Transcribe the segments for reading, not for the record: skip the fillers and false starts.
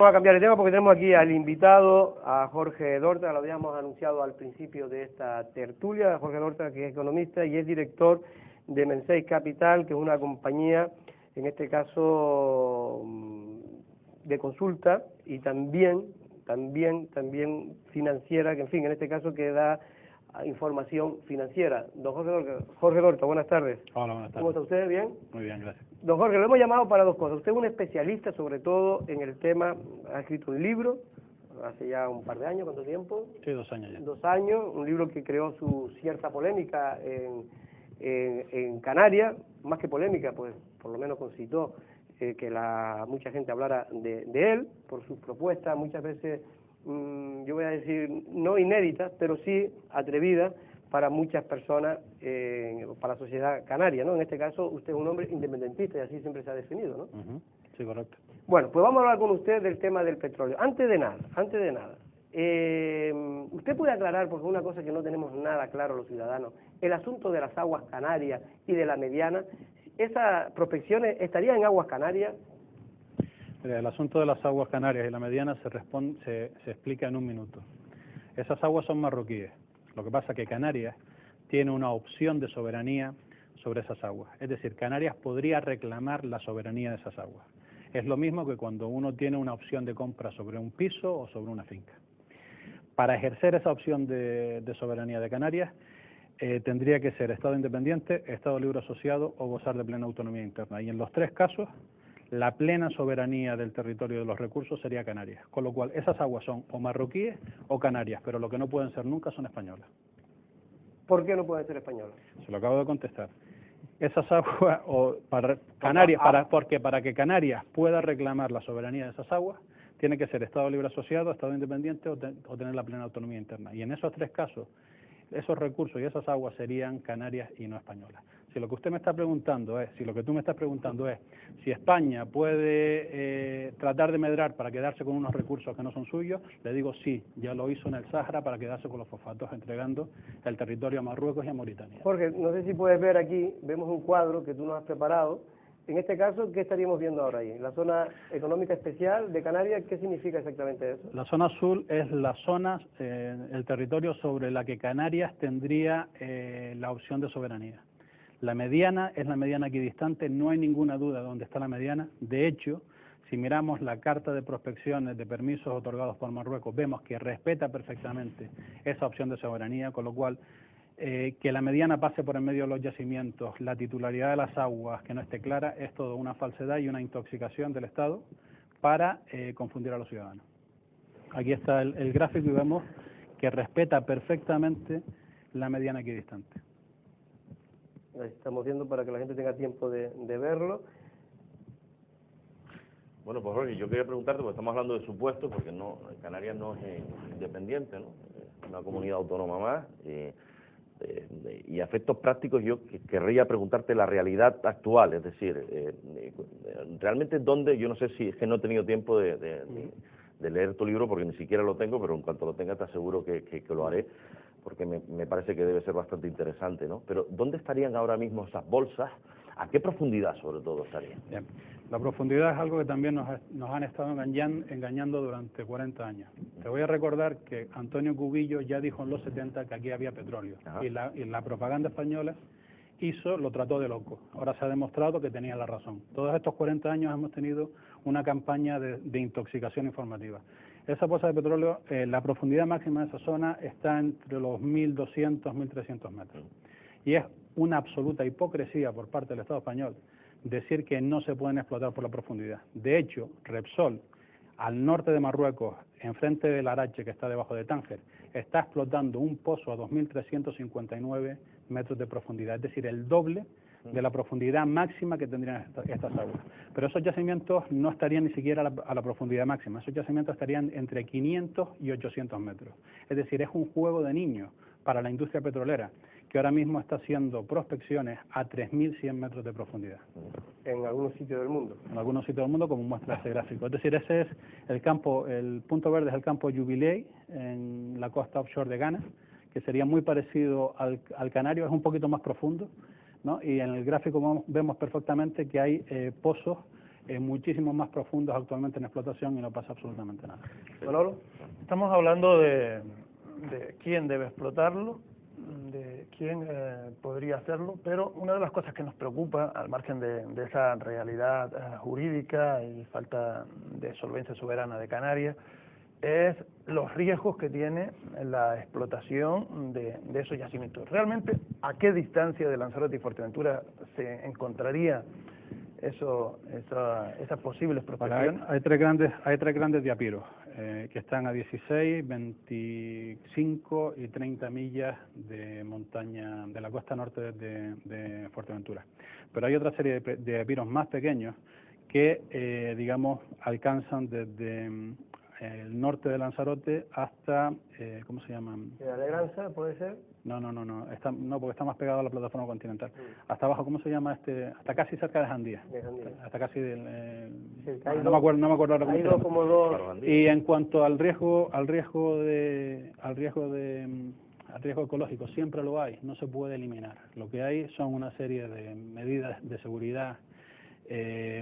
Vamos a cambiar de tema porque tenemos aquí al invitado, a Jorge Dorta, lo habíamos anunciado al principio de esta tertulia. Jorge Dorta, que es economista y es director de Mensei Capital, que es una compañía, en este caso, de consulta y también financiera, que en fin, en este caso que da información financiera. Don Jorge Dorta, buenas tardes. Hola, buenas tardes. ¿Cómo está usted? ¿Bien? Muy bien, gracias. Don Jorge, lo hemos llamado para dos cosas. Usted es un especialista sobre todo en el tema, ha escrito un libro hace ya un par de años. ¿Cuánto tiempo? Sí, 2 años ya. 2 años, un libro que creó su cierta polémica en Canarias, más que polémica, pues por lo menos concitó que mucha gente hablara de él, por sus propuestas, muchas veces, yo voy a decir, no inéditas, pero sí atrevidas, para muchas personas, para la sociedad canaria, ¿no? En este caso, usted es un hombre independentista y así siempre se ha definido, ¿no? Sí, correcto. Bueno, pues vamos a hablar con usted del tema del petróleo. Antes de nada, usted puede aclarar, porque es una cosa que no tenemos nada claro los ciudadanos, el asunto de las aguas canarias y de la mediana. ¿Esas prospecciones estarían en aguas canarias? El asunto de las aguas canarias y la mediana se explica en un minuto. Esas aguas son marroquíes. Lo que pasa es que Canarias tiene una opción de soberanía sobre esas aguas. Es decir, Canarias podría reclamar la soberanía de esas aguas. Es lo mismo que cuando uno tiene una opción de compra sobre un piso o sobre una finca. Para ejercer esa opción de soberanía de Canarias, tendría que ser Estado independiente, Estado libre asociado o gozar de plena autonomía interna. Y en los 3 casos, la plena soberanía del territorio de los recursos sería Canarias. Con lo cual, esas aguas son o marroquíes o canarias, pero lo que no pueden ser nunca son españolas. ¿Por qué no pueden ser españolas? Se lo acabo de contestar. Esas aguas, porque para que Canarias pueda reclamar la soberanía de esas aguas, tiene que ser Estado libre asociado, Estado independiente o tener la plena autonomía interna. Y en esos 3 casos, esos recursos y esas aguas serían canarias y no españolas. Si lo que usted me está preguntando es, si lo que tú me estás preguntando es si España puede tratar de medrar para quedarse con unos recursos que no son suyos, le digo sí, ya lo hizo en el Sáhara para quedarse con los fosfatos, entregando el territorio a Marruecos y a Mauritania. Jorge, no sé si puedes ver aquí, vemos un cuadro que tú nos has preparado. En este caso, ¿qué estaríamos viendo ahora ahí? La zona económica especial de Canarias, ¿qué significa exactamente eso? La zona azul es la zona, el territorio sobre la que Canarias tendría la opción de soberanía. La mediana es la mediana equidistante, no hay ninguna duda de dónde está la mediana. De hecho, si miramos la carta de prospecciones de permisos otorgados por Marruecos, vemos que respeta perfectamente esa opción de soberanía, con lo cual que la mediana pase por en medio de los yacimientos, la titularidad de las aguas que no esté clara, es todo una falsedad y una intoxicación del Estado para confundir a los ciudadanos. Aquí está el gráfico y vemos que respeta perfectamente la mediana equidistante. Ahí estamos viendo para que la gente tenga tiempo de verlo. Bueno, pues Jorge, yo quería preguntarte, porque estamos hablando de supuestos, porque Canarias no es independiente, ¿no? Es una comunidad autónoma más. Y a efectos prácticos yo querría preguntarte la realidad actual, es decir, realmente dónde, yo no sé si es que no he tenido tiempo de leer tu libro porque ni siquiera lo tengo, pero en cuanto lo tenga te aseguro que lo haré, porque me parece que debe ser bastante interesante, ¿no? Pero ¿dónde estarían ahora mismo esas bolsas? ¿A qué profundidad sobre todo estarían? Bien. La profundidad es algo que también nos han estado engañando durante 40 años. Te voy a recordar que Antonio Cubillo ya dijo en los 70 que aquí había petróleo. Y la propaganda española lo trató de loco. Ahora se ha demostrado que tenía la razón. Todos estos 40 años hemos tenido una campaña de intoxicación informativa. Esa bolsa de petróleo, la profundidad máxima de esa zona está entre los 1.200, 1.300 metros. Y es una absoluta hipocresía por parte del Estado español decir que no se pueden explotar por la profundidad. De hecho, Repsol, al norte de Marruecos, enfrente del Arache, que está debajo de Tánger, está explotando un pozo a 2.359 metros de profundidad, es decir, el doble de la profundidad máxima que tendrían estas aguas. Pero esos yacimientos no estarían ni siquiera a la profundidad máxima, esos yacimientos estarían entre 500 y 800 metros. Es decir, es un juego de niños para la industria petrolera, que ahora mismo está haciendo prospecciones a 3.100 metros de profundidad. En algunos sitios del mundo. En algunos sitios del mundo, como muestra ese gráfico. Es decir, ese es el punto verde es el campo Jubilee, en la costa offshore de Ghana, que sería muy parecido al Canario, es un poquito más profundo, ¿no? Y en el gráfico vemos perfectamente que hay pozos muchísimos más profundos actualmente en explotación y no pasa absolutamente nada. Manolo. Estamos hablando de quién debe explotarlo, de quién podría hacerlo, pero una de las cosas que nos preocupa, al margen de esa realidad jurídica y falta de solvencia soberana de Canarias, es los riesgos que tiene la explotación de esos yacimientos. Realmente, ¿a qué distancia de Lanzarote y Fuerteventura se encontraría esas posibles prospecciones? Hay tres grandes diapiros que están a 16, 25 y 30 millas de montaña de la costa norte de Fuerteventura. Pero hay otra serie de diapiros más pequeños que, digamos, alcanzan desde el norte de Lanzarote hasta, ¿cómo se llaman? ¿De Alegranza puede ser? No, porque está más pegado a la plataforma continental. Hasta abajo, ¿cómo se llama hasta casi cerca de Jandía. Hasta casi no me acuerdo ahora cómo se llama. Como dos. Y en cuanto al riesgo ecológico, siempre lo hay, no se puede eliminar. Lo que hay son una serie de medidas de seguridad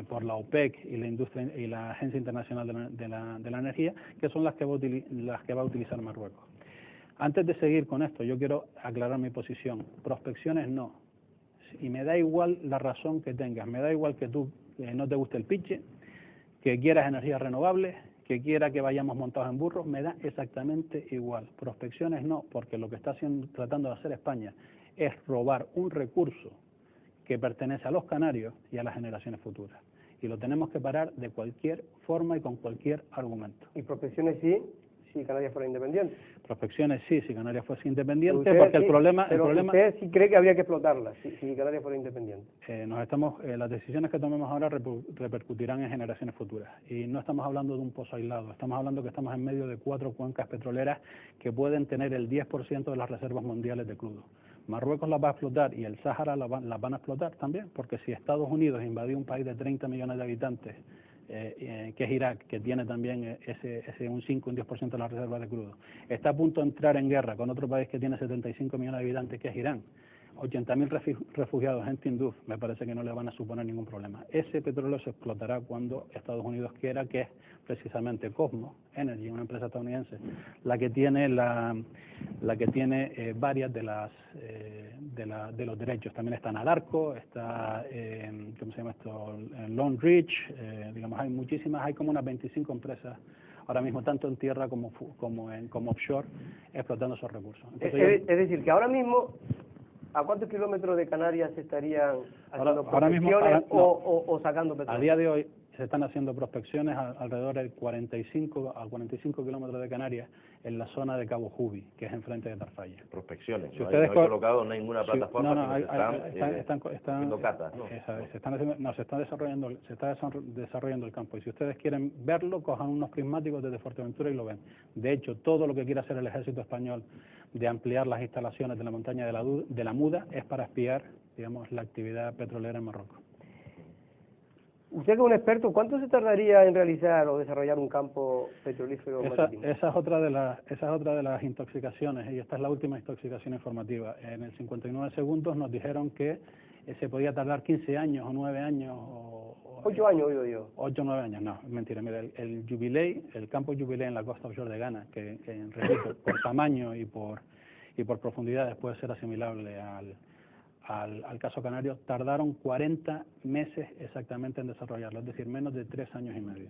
por la OPEC y la industria y la Agencia Internacional de la Energía, que son las que va a utilizar Marruecos. Antes de seguir con esto, yo quiero aclarar mi posición. Prospecciones no. Y me da igual la razón que tengas. Me da igual que tú no te guste el piche, que quieras energías renovables, que quiera que vayamos montados en burros, me da exactamente igual. Prospecciones no, porque lo que está tratando de hacer España es robar un recurso que pertenece a los canarios y a las generaciones futuras. Y lo tenemos que parar de cualquier forma y con cualquier argumento. ¿Y prospecciones sí, si Canarias fuera independiente? Prospecciones sí, si Canarias fuese independiente, porque el problema... ¿Usted sí cree que habría que explotarlas si Canarias fuera independiente? Las decisiones que tomemos ahora repercutirán en generaciones futuras. Y no estamos hablando de un pozo aislado, estamos hablando que estamos en medio de 4 cuencas petroleras que pueden tener el 10% de las reservas mundiales de crudo. Marruecos las va a explotar y el Sáhara las van a explotar también, porque si Estados Unidos invadió un país de 30 millones de habitantes, que es Irak, que tiene también un 5 o un 10% de las reservas de crudo, está a punto de entrar en guerra con otro país que tiene 75 millones de habitantes, que es Irán, 80.000 refugiados en Tinduf, me parece que no le van a suponer ningún problema. Ese petróleo se explotará cuando Estados Unidos quiera, que es precisamente Cosmos Energy, una empresa estadounidense, la que tiene varias de los derechos. También está Nadarco, está ¿cómo se llama esto? Long Ridge, digamos, hay como unas 25 empresas ahora mismo, tanto en tierra como offshore, explotando esos recursos. Entonces, es decir, que ahora mismo, ¿a cuántos kilómetros de Canarias se estarían haciendo prospecciones o sacando petróleo? A día de hoy se están haciendo prospecciones alrededor de 45 kilómetros de Canarias, en la zona de Cabo Jubi, que es enfrente de Tarfaya. Prospecciones, si no ustedes hay colocado ninguna plataforma, están haciendo catas, ¿no? Se está desarrollando el campo, y si ustedes quieren verlo, cojan unos prismáticos desde Fuerteventura y lo ven. De hecho, todo lo que quiere hacer el ejército español de ampliar las instalaciones de la montaña de la Muda es para espiar, digamos, la actividad petrolera en Marruecos. Usted, que es un experto, ¿cuánto se tardaría en realizar o desarrollar un campo petrolífero marítimo? Esa es otra de las intoxicaciones, y esta es la última intoxicación informativa. En el 59 segundos nos dijeron que se podía tardar 15 años o 9 años. 8 años, oído yo. 8 o 9 años, no, mentira. Mira, el campo Jubilee en la costa offshore de Ghana, que repito, por tamaño y por profundidades puede ser asimilable al caso canario, tardaron 40 meses exactamente en desarrollarlo, es decir, menos de 3 años y medio.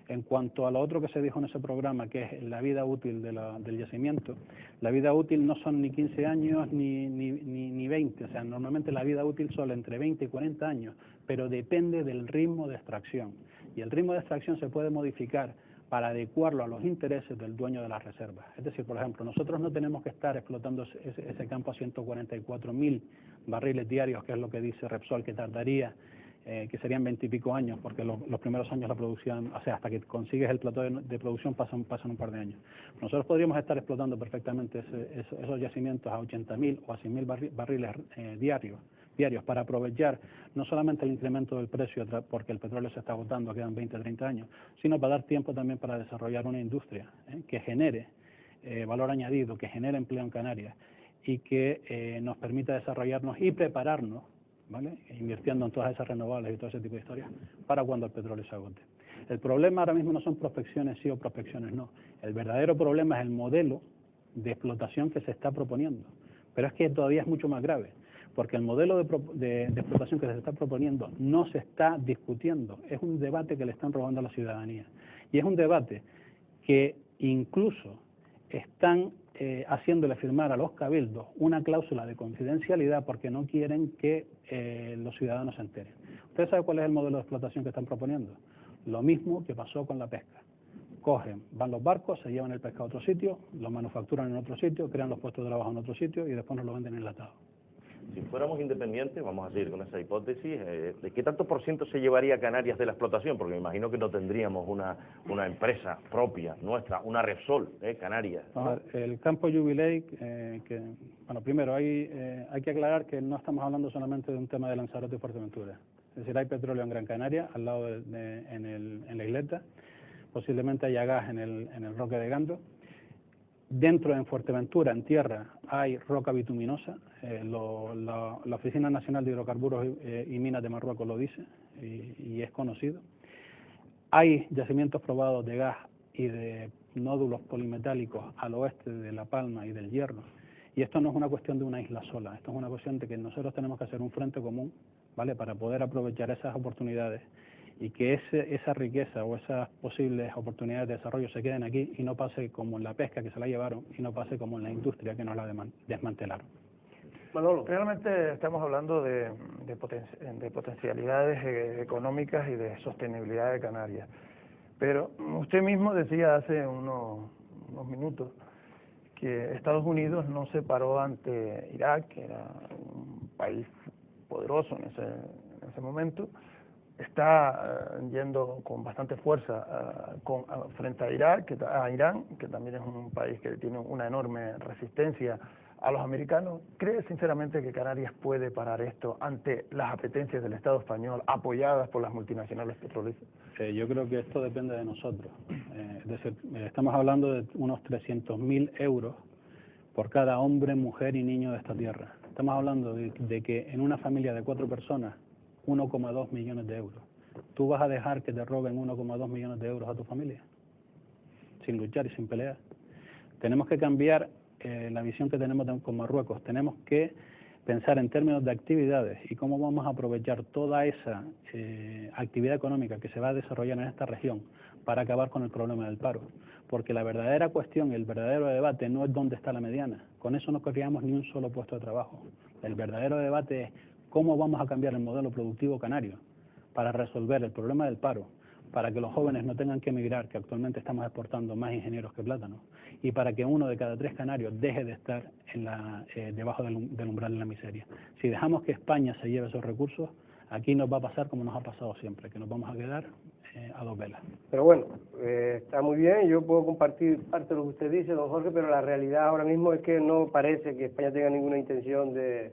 En cuanto a lo otro que se dijo en ese programa, que es la vida útil del yacimiento, la vida útil no son ni 15 años ni 20, o sea, normalmente la vida útil son entre 20 y 40 años, pero depende del ritmo de extracción. Y el ritmo de extracción se puede modificar para adecuarlo a los intereses del dueño de las reservas. Es decir, por ejemplo, nosotros no tenemos que estar explotando ese campo a 144.000 barriles diarios, que es lo que dice Repsol, que tardaría, que serían 20 y pico años, porque los primeros años la producción, o sea, hasta que consigues el plató de producción pasan un par de años. Nosotros podríamos estar explotando perfectamente esos yacimientos a 80.000 o a 100.000 barriles diarios para aprovechar no solamente el incremento del precio porque el petróleo se está agotando, quedan 20 o 30 años, sino para dar tiempo también para desarrollar una industria que genere valor añadido, que genere empleo en Canarias y que nos permita desarrollarnos y prepararnos ¿vale? Invirtiendo en todas esas renovables y todo ese tipo de historias para cuando el petróleo se agote. El problema ahora mismo no son prospecciones sí o prospecciones no. El verdadero problema es el modelo de explotación que se está proponiendo. Pero es que todavía es mucho más grave, porque el modelo de explotación que se está proponiendo no se está discutiendo. Es un debate que le están robando a la ciudadanía. Y es un debate que incluso están haciéndole firmar a los cabildos una cláusula de confidencialidad porque no quieren que los ciudadanos se enteren. ¿Usted sabe cuál es el modelo de explotación que están proponiendo? Lo mismo que pasó con la pesca. Cogen, van los barcos, se llevan el pescado a otro sitio, lo manufacturan en otro sitio, crean los puestos de trabajo en otro sitio y después nos lo venden enlatado. Si fuéramos independientes, vamos a seguir con esa hipótesis, ¿de qué tanto por ciento se llevaría Canarias de la explotación? Porque me imagino que no tendríamos una empresa propia, nuestra, una Repsol, Canarias, ¿no? El campo Jubilee, bueno, primero hay que aclarar que no estamos hablando solamente de un tema de Lanzarote y Fuerteventura. Es decir, hay petróleo en Gran Canaria, al lado en la isleta, posiblemente haya gas en el Roque de Gando. Dentro en Fuerteventura, en tierra, hay roca bituminosa. La Oficina Nacional de Hidrocarburos y Minas de Marruecos lo dice y es conocido. Hay yacimientos probados de gas y de nódulos polimetálicos al oeste de La Palma y del Hierro. Y esto no es una cuestión de una isla sola, esto es una cuestión de que nosotros tenemos que hacer un frente común, ¿vale?, para poder aprovechar esas oportunidades y que esa riqueza o esas posibles oportunidades de desarrollo se queden aquí y no pase como en la pesca, que se la llevaron, y no pase como en la industria, que nos la desmantelaron. Manolo, realmente estamos hablando de potencialidades económicas y de sostenibilidad de Canarias. Pero usted mismo decía hace unos minutos que Estados Unidos no se paró ante Irak, que era un país poderoso en ese momento. Está yendo con bastante fuerza frente a Irán, que también es un país que tiene una enorme resistencia a los americanos. ¿Cree sinceramente que Canarias puede parar esto ante las apetencias del Estado español apoyadas por las multinacionales petrolíferas? Yo creo que esto depende de nosotros. Es decir, estamos hablando de unos 300.000 euros por cada hombre, mujer y niño de esta tierra. Estamos hablando de que en una familia de 4 personas, 1,2 millones de euros. ¿Tú vas a dejar que te roben 1,2 millones de euros a tu familia? Sin luchar y sin pelear. Tenemos que cambiar la visión que tenemos con Marruecos. Tenemos que pensar en términos de actividades y cómo vamos a aprovechar toda esa actividad económica que se va a desarrollar en esta región para acabar con el problema del paro. Porque la verdadera cuestión y el verdadero debate no es dónde está la mediana. Con eso no creamos ni un solo puesto de trabajo. El verdadero debate es cómo vamos a cambiar el modelo productivo canario para resolver el problema del paro, para que los jóvenes no tengan que emigrar, que actualmente estamos exportando más ingenieros que plátanos, y para que 1 de cada 3 canarios deje de estar debajo del umbral de la miseria. Si dejamos que España se lleve esos recursos, aquí nos va a pasar como nos ha pasado siempre, que nos vamos a quedar a 2 velas. Pero bueno, está muy bien, yo puedo compartir parte de lo que usted dice, don Jorge, pero la realidad ahora mismo es que no parece que España tenga ninguna intención de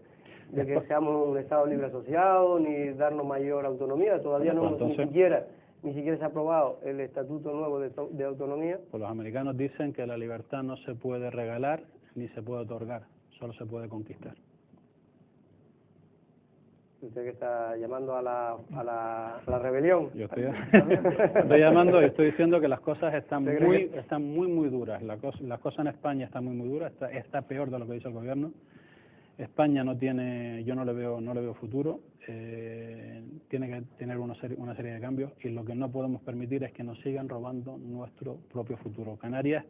que seamos un Estado libre asociado, ni darnos mayor autonomía. Todavía ni siquiera se ha aprobado el Estatuto Nuevo de Autonomía. Pues los americanos dicen que la libertad no se puede regalar ni se puede otorgar, solo se puede conquistar. Usted que está llamando a la rebelión. Yo estoy llamando y estoy diciendo que las cosas están muy duras. Las cosas en España están muy duras, está peor de lo que dice el gobierno. España yo no le veo futuro, tiene que tener una serie de cambios y lo que no podemos permitir es que nos sigan robando nuestro propio futuro. Canarias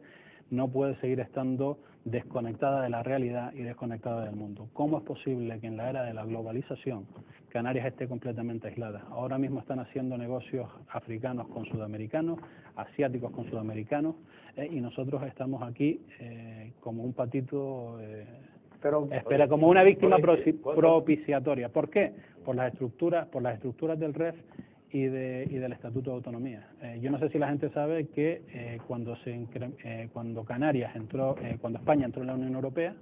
no puede seguir estando desconectada de la realidad y desconectada del mundo. ¿Cómo es posible que en la era de la globalización Canarias esté completamente aislada? Ahora mismo están haciendo negocios africanos con sudamericanos, asiáticos con sudamericanos, y nosotros estamos aquí como un patito... espera, como una víctima propiciatoria. ¿Por qué? Por las estructuras del REF y del Estatuto de Autonomía. Yo no sé si la gente sabe que cuando España entró en la Unión Europea,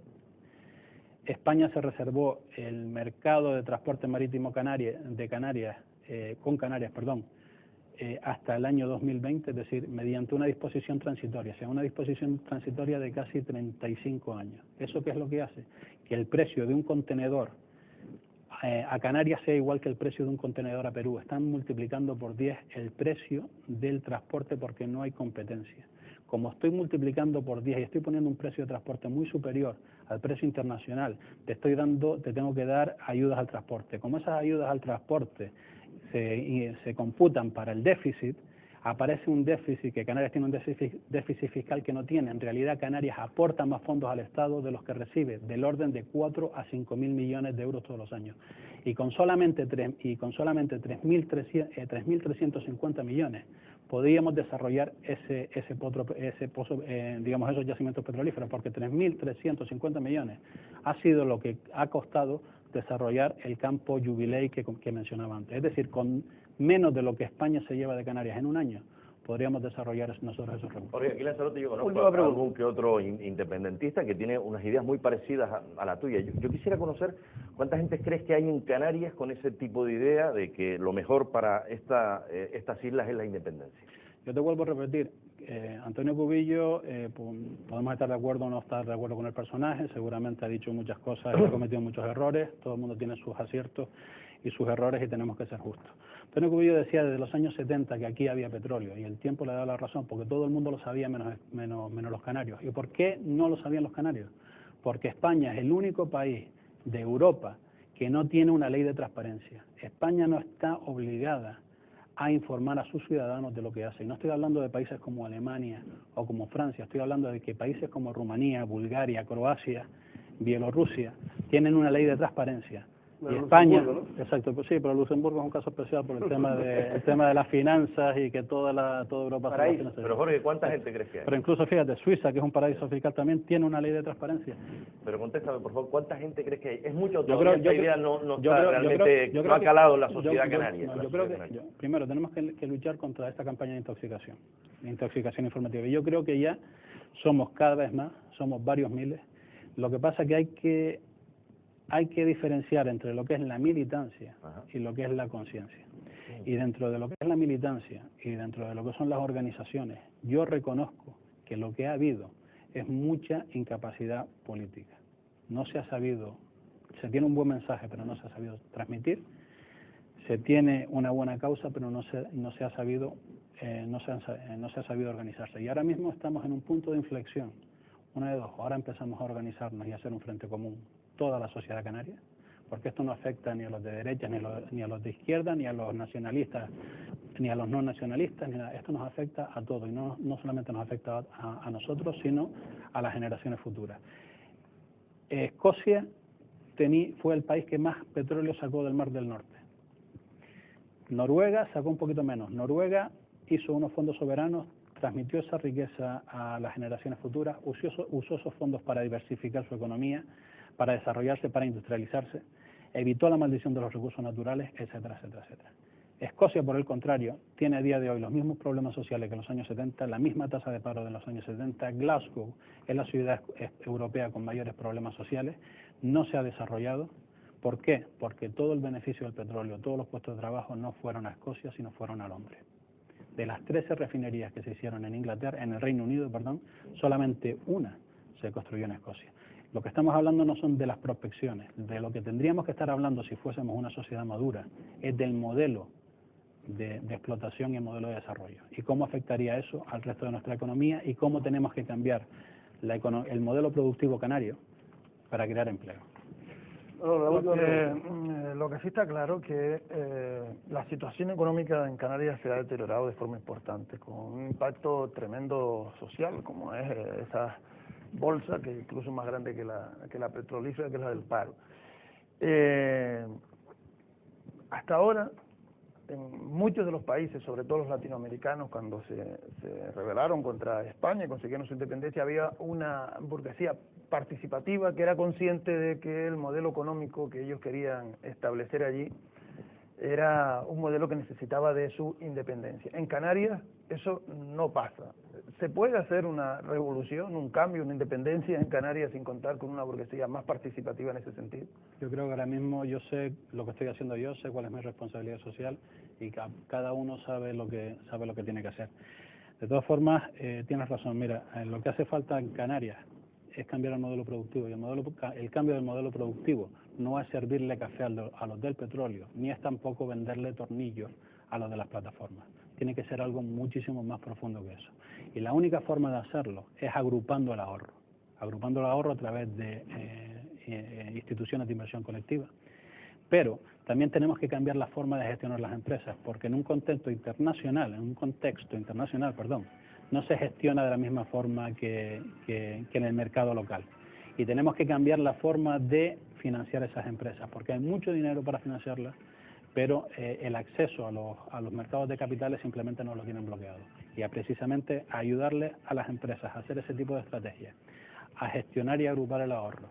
España se reservó el mercado de transporte marítimo con Canarias, hasta el año 2020, es decir, mediante una disposición transitoria, o sea, una disposición transitoria de casi 35 años. ¿Eso qué es lo que hace? Que el precio de un contenedor a Canarias sea igual que el precio de un contenedor a Perú. Están multiplicando por 10 el precio del transporte porque no hay competencia. Como estoy multiplicando por 10 y estoy poniendo un precio de transporte muy superior al precio internacional, te tengo que dar ayudas al transporte. Como esas ayudas al transporte se computan para el déficit, aparece un déficit, que Canarias tiene un déficit fiscal que no tiene. En realidad Canarias aporta más fondos al Estado de los que recibe, del orden de 4 a 5.000 millones de euros todos los años. Y con solamente 3.350 millones podríamos desarrollar digamos, esos yacimientos petrolíferos, porque 3.350 millones ha sido lo que ha costado desarrollar el campo Jubilee que mencionaba antes. Es decir, con menos de lo que España se lleva de Canarias en un año, podríamos desarrollar nosotros esos recursos. Porque aquí en Lanzarote yo conozco a algún que otro independentista que tiene unas ideas muy parecidas a la tuya. Yo quisiera conocer cuánta gente crees que hay en Canarias con ese tipo de idea de que lo mejor para estas islas es la independencia. Yo te vuelvo a repetir, Antonio Cubillo, podemos estar de acuerdo o no estar de acuerdo con el personaje, seguramente ha dicho muchas cosas y ha cometido muchos errores, todo el mundo tiene sus aciertos y sus errores y tenemos que ser justos. Antonio Cubillo decía desde los años 70 que aquí había petróleo y el tiempo le da la razón porque todo el mundo lo sabía menos los canarios. ¿Y por qué no lo sabían los canarios? Porque España es el único país de Europa que no tiene una ley de transparencia. España no está obligada a informar a sus ciudadanos de lo que hace. Y no estoy hablando de países como Alemania o como Francia, estoy hablando de que países como Rumanía, Bulgaria, Croacia, Bielorrusia tienen una ley de transparencia. Y España, ¿no? Exacto, pues sí, pero Luxemburgo es un caso especial por el tema de las finanzas y que toda Europa se financia. Pero Jorge, ¿cuánta gente crees que hay? Pero incluso fíjate, Suiza, que es un paraíso fiscal, también tiene una ley de transparencia. Pero contéstame, por favor, ¿cuánta gente crees que hay? Es mucho, todavía esta idea no ha calado en la sociedad canaria. Primero, tenemos que luchar contra esta campaña de intoxicación informativa. Y yo creo que ya somos cada vez más, somos varios miles. Lo que pasa es que hay que diferenciar entre lo que es la militancia y lo que es la conciencia. Y dentro de lo que es la militancia y dentro de lo que son las organizaciones, yo reconozco que lo que ha habido es mucha incapacidad política. No se ha sabido, se tiene un buen mensaje, pero no se ha sabido transmitir. Se tiene una buena causa, pero no se ha sabido organizarse. Y ahora mismo estamos en un punto de inflexión. Una de dos, ahora empezamos a organizarnos y a hacer un frente común toda la sociedad canaria, porque esto no afecta ni a los de derecha, ni a los de izquierda, ni a los nacionalistas, ni a los no nacionalistas, ni nada. Esto nos afecta a todos, y no solamente nos afecta a nosotros, sino a las generaciones futuras. Escocia fue el país que más petróleo sacó del Mar del Norte. Noruega sacó un poquito menos. Noruega hizo unos fondos soberanos, transmitió esa riqueza a las generaciones futuras, usó esos fondos para diversificar su economía, para desarrollarse, para industrializarse, evitó la maldición de los recursos naturales, etcétera, etcétera, etcétera. Escocia, por el contrario, tiene a día de hoy los mismos problemas sociales que en los años 70, la misma tasa de paro de los años 70. Glasgow es la ciudad europea con mayores problemas sociales, no se ha desarrollado. ¿Por qué? Porque todo el beneficio del petróleo, todos los puestos de trabajo no fueron a Escocia, sino fueron a Londres. De las 13 refinerías que se hicieron en el Reino Unido, solamente una se construyó en Escocia. Lo que estamos hablando no son de las prospecciones, de lo que tendríamos que estar hablando si fuésemos una sociedad madura, es del modelo de explotación y el modelo de desarrollo. Y cómo afectaría eso al resto de nuestra economía y cómo tenemos que cambiar el modelo productivo canario para crear empleo. Lo que sí está claro que la situación económica en Canarias se ha deteriorado de forma importante, con un impacto tremendo social, como es esa bolsa, que incluso más grande que la petrolífera, que es la del paro. Hasta ahora, en muchos de los países, sobre todo los latinoamericanos, cuando se rebelaron contra España y consiguieron su independencia, había una burguesía participativa que era consciente de que el modelo económico que ellos querían establecer allí era un modelo que necesitaba de su independencia. En Canarias eso no pasa. ¿Se puede hacer una revolución, un cambio, una independencia en Canarias sin contar con una burguesía más participativa en ese sentido? Yo creo que ahora mismo yo sé lo que estoy haciendo yo, sé cuál es mi responsabilidad social y cada uno sabe lo que tiene que hacer. De todas formas, tienes razón, mira, lo que hace falta en Canarias es cambiar el modelo productivo. Y el cambio del modelo productivo no es servirle café a los del petróleo, ni es tampoco venderle tornillos a los de las plataformas. Tiene que ser algo muchísimo más profundo que eso. Y la única forma de hacerlo es agrupando el ahorro a través de instituciones de inversión colectiva. Pero también tenemos que cambiar la forma de gestionar las empresas, porque en un contexto internacional, no se gestiona de la misma forma que en el mercado local. Y tenemos que cambiar la forma de financiar esas empresas, porque hay mucho dinero para financiarlas, pero el acceso a los mercados de capitales simplemente no lo tienen bloqueado. Y precisamente a ayudarle a las empresas a hacer ese tipo de estrategias, a gestionar y agrupar el ahorro,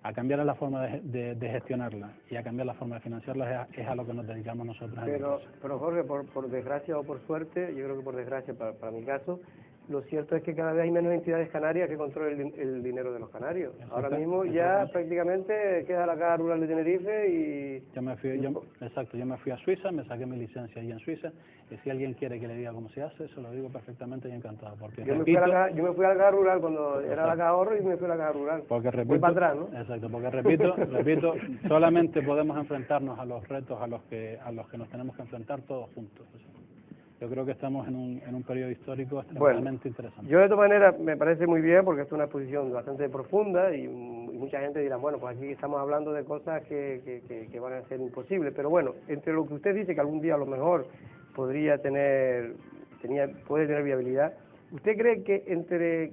a cambiar la forma de gestionarla y a cambiar la forma de financiarla es a lo que nos dedicamos nosotros. Pero Jorge, por desgracia o por suerte, yo creo que por desgracia para mi caso, lo cierto es que cada vez hay menos entidades canarias que controlen el dinero de los canarios. Ahora mismo ya prácticamente queda la Caja Rural de Tenerife y... Yo me fui a Suiza, me saqué mi licencia allí en Suiza, y si alguien quiere que le diga cómo se hace, se lo digo perfectamente y encantado. Porque yo me fui a la Caja Rural cuando era la Caja Ahorro y me fui a la Caja Rural. Porque repito, voy para atrás, ¿no? Exacto, porque repito, solamente podemos enfrentarnos a los retos a los que nos tenemos que enfrentar todos juntos. Yo creo que estamos en un periodo histórico extremadamente interesante. Yo de todas maneras me parece muy bien porque es una exposición bastante profunda y mucha gente dirá, bueno, pues aquí estamos hablando de cosas que van a ser imposibles, pero bueno, entre lo que usted dice que algún día a lo mejor puede tener viabilidad, ¿usted cree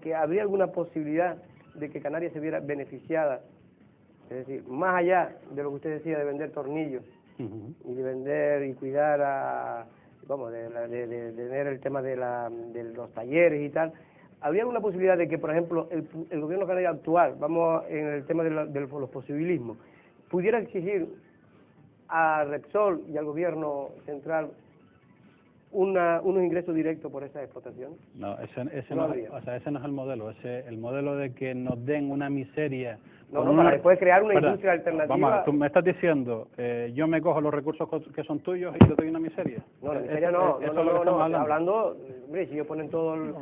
que habría alguna posibilidad de que Canarias se viera beneficiada? Es decir, más allá de lo que usted decía de vender tornillos y de vender y cuidar de tener el tema de los talleres y tal, ¿habría alguna posibilidad de que, por ejemplo, el gobierno canario actual, vamos en el tema de los posibilismos, pudiera exigir a Repsol y al gobierno central unos ingresos directos por esa explotación? No, ese no es el modelo. El modelo de que nos den una miseria. Para después crear una industria alternativa. Vamos, tú me estás diciendo, yo me cojo los recursos que son tuyos y te doy una miseria. No, la miseria no. Hablando, hombre, si ellos ponen todo el...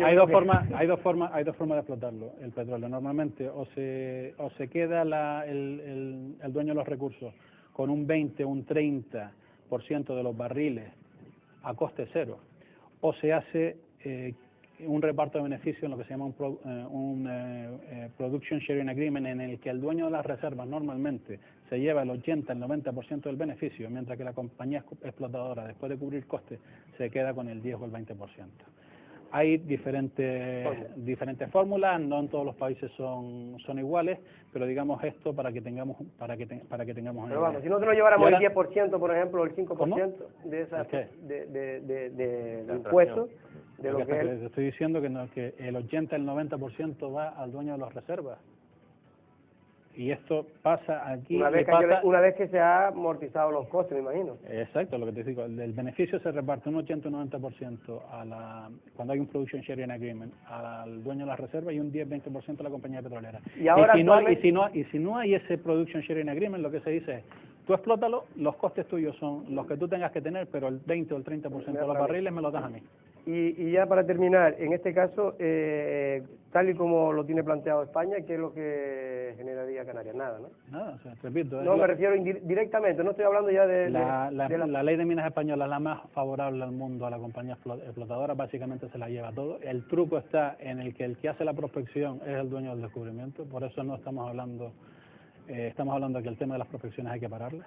Hay dos formas de explotarlo, el petróleo. Normalmente o se queda el dueño de los recursos con un 20 o un 30% de los barriles a coste cero, o se hace un reparto de beneficios en lo que se llama un Production Sharing Agreement, en el que el dueño de las reservas normalmente se lleva el 80, el 90% del beneficio, mientras que la compañía explotadora, después de cubrir costes, se queda con el 10 o el 20%. Hay diferentes fórmulas, no en todos los países son iguales, pero digamos esto para que tengamos una Pero vamos, si nosotros lleváramos el 10%, por ejemplo, el 5% de esa de impuestos, de lo que te estoy diciendo que el 80, el 90% va al dueño de las reservas. Y esto pasa aquí... Una vez que se ha amortizado los costes, me imagino. Exacto, lo que te digo. El beneficio se reparte un 80 o 90% cuando hay un Production Sharing Agreement al dueño de la reserva y un 10-20% a la compañía petrolera. Y si no hay ese Production Sharing Agreement, lo que se dice es, tú explótalo, los costes tuyos son los que tú tengas que tener, pero el 20 o el 30% de los barriles me los das a mí. Y ya para terminar, en este caso, tal y como lo tiene planteado España, ¿qué es lo que generaría Canarias? Nada, ¿no? Nada, o sea, repito. No, me refiero directamente, no estoy hablando ya de... La ley de minas española es la más favorable al mundo, a la compañía explotadora, básicamente se la lleva todo. El truco está en el que hace la prospección es el dueño del descubrimiento, por eso no estamos hablando de que el tema de las prospecciones hay que pararlas.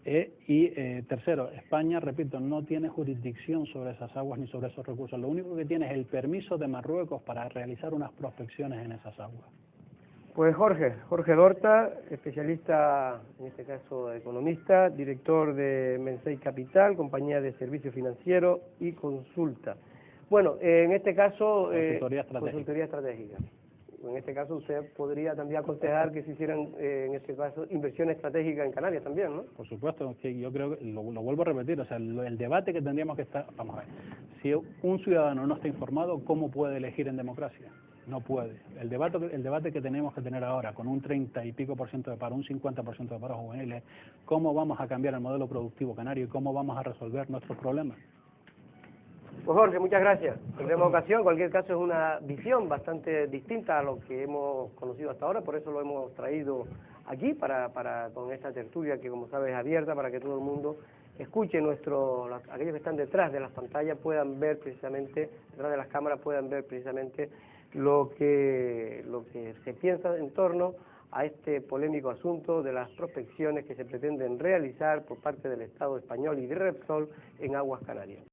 Tercero, España, repito, no tiene jurisdicción sobre esas aguas ni sobre esos recursos. Lo único que tiene es el permiso de Marruecos para realizar unas prospecciones en esas aguas. Pues Jorge Dorta, especialista, en este caso economista, director de Mensei Capital, compañía de servicios financieros y consulta. Bueno, en este caso, consultoría estratégica. En este caso usted podría también aconsejar que se hicieran, en este caso, inversiones estratégicas en Canarias también, ¿no? Por supuesto, que yo creo que lo vuelvo a repetir, o sea, el debate que tendríamos que estar, vamos a ver, si un ciudadano no está informado, ¿cómo puede elegir en democracia? No puede. El debate que tenemos que tener ahora, con un 30 y pico % de paro, un 50% de paro juvenil, ¿cómo vamos a cambiar el modelo productivo canario y cómo vamos a resolver nuestros problemas? Pues Jorge, muchas gracias. Tendremos ocasión, en cualquier caso es una visión bastante distinta a lo que hemos conocido hasta ahora, por eso lo hemos traído aquí, con esta tertulia que, como sabes, es abierta para que todo el mundo escuche aquellos que están detrás de las pantallas puedan ver precisamente, detrás de las cámaras puedan ver precisamente lo que se piensa en torno a este polémico asunto de las prospecciones que se pretenden realizar por parte del Estado español y de Repsol en aguas canarias.